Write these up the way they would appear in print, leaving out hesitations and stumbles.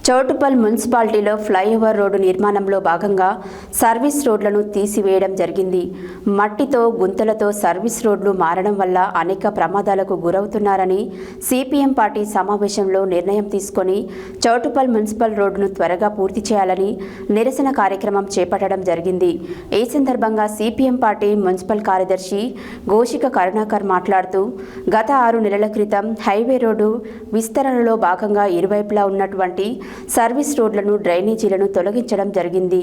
చౌటుప్పల్ మున్సిపాలిటీలో flyover road నిర్మాణంలో భాగంగా సర్వీస్ రోడ్లను తీసివేయడం జరిగింది. మట్టితో గుంతలతో సర్వీస్ రోడ్లు మారడం వల్ల అనేక ప్రమాదాలకు గురవుతున్నారని సిపిఎం పార్టీ సమావేశంలో నిర్ణయం తీసుకొని చౌటుప్పల్ మున్సిపల్ రోడ్డును త్వరగా పూర్తి చేయాలని నిరసన కార్యక్రమం చేపట్టడం జరిగింది. ఈ సందర్భంగా సిపిఎం పార్టీ మున్సిపల్ కార్యదర్శి గోషిక కరుణాకర్ మాట్లాడుతూ గత 6 నెలల క్రితం హైవే రోడ్డు విస్తరణలో భాగంగా ఇరువైపులా ఉన్నటువంటి సర్వీస్ రోడ్లను డ్రైనేజీలను తొలగించడం జరిగింది.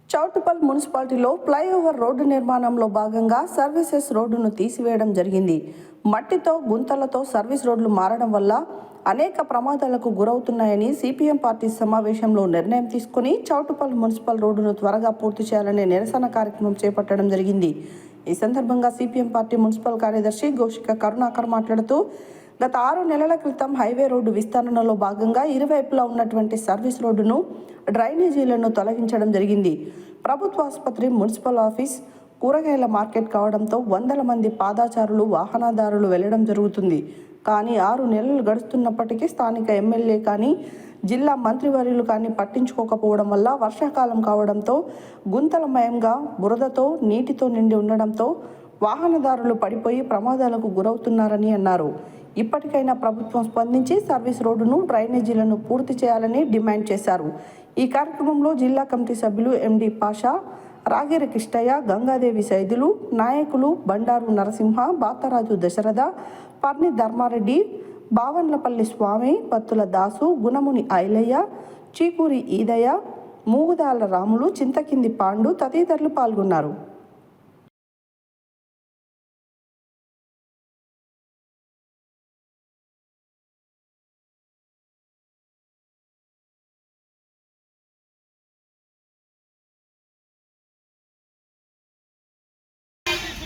చౌటుప్పల్ మున్సిపాలిటీలో ఫ్లైఓవర్ రోడ్డు నిర్మాణంలో భాగంగా సర్వీసెస్ రోడ్డును తీసివేయడం జరిగింది. మట్టితో గుంతలతో సర్వీస్ రోడ్లు మారడం వల్ల అనేక ప్రమాదాలకు గురవుతున్నాయని సిపిఎం పార్టీ సమావేశంలో నిర్ణయం తీసుకుని చౌటుప్పల్ మున్సిపల్ రోడ్డును త్వరగా పూర్తి చేయాలనే నిరసన కార్యక్రమం చేపట్టడం జరిగింది. ఈ సందర్భంగా సిపిఎం పార్టీ మున్సిపల్ కార్యదర్శి గోషిక కరుణాకర్ మాట్లాడుతూ గత 6 నెలల క్రితం హైవే రోడ్డు విస్తరణలో భాగంగా ఇరువైపులా ఉన్నటువంటి సర్వీస్ రోడ్డును డ్రైనేజీలను తొలగించడం జరిగింది. ప్రభుత్వ ఆసుపత్రి, మున్సిపల్ ఆఫీస్, కూరగాయల మార్కెట్ కావడంతో వందల మంది పాదాచారులు, వాహనదారులు వెళ్లడం జరుగుతుంది. కానీ 6 నెలలు గడుస్తున్నప్పటికీ స్థానిక ఎమ్మెల్యే కానీ జిల్లా మంత్రివర్యులు కానీ పట్టించుకోకపోవడం వల్ల వర్షాకాలం కావడంతో గుంతలమయంగా బురదతో నీటితో నిండి ఉండడంతో వాహనదారులు పడిపోయి ప్రమాదాలకు గురవుతున్నారని అన్నారు. ఇప్పటికైనా ప్రభుత్వం స్పందించి సర్వీస్ రోడ్డును, డ్రైనేజీలను పూర్తి చేయాలని డిమాండ్ చేశారు. ఈ కార్యక్రమంలో జిల్లా కమిటీ సభ్యులు ఎండి పాషా, రాగిరి కిష్టయ్య, గంగాదేవి సైదులు, నాయకులు బండారు నరసింహ, బాతరాజు దశరథ, పర్ని ధర్మారెడ్డి, బావన్లపల్లి స్వామి, పత్తుల దాసు, గుణముని ఐలయ్య, చీకూరి ఈదయ్య, మూగుదాల రాములు, చింతకింది పాండు తదితరులు పాల్గొన్నారు.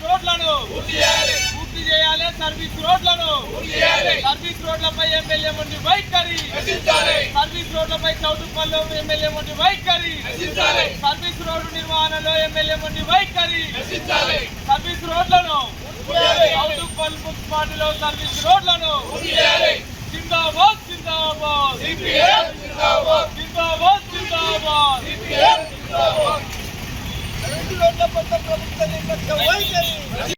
రోడ్లను పూర్తి చేయాలి. సర్వీస్ రోడ్లపై ఎమ్మెల్యే మండి వైఖరి, సర్వీస్ రోడ్లపై చౌటుప్పల్లో ఎమ్మెల్యే మండి వైఖరి, సర్వీస్ రోడ్డు నిర్వహణలో ఎమ్మెల్యే మండి వైఖరి, సర్వీస్ రోడ్లను చౌటుప్పల్ మున్సిపాలిటీలో సర్వీస్ రోడ్లను జిందాబాద్ జిందాబాద్ జిందాబాద్ జిందాబాద్.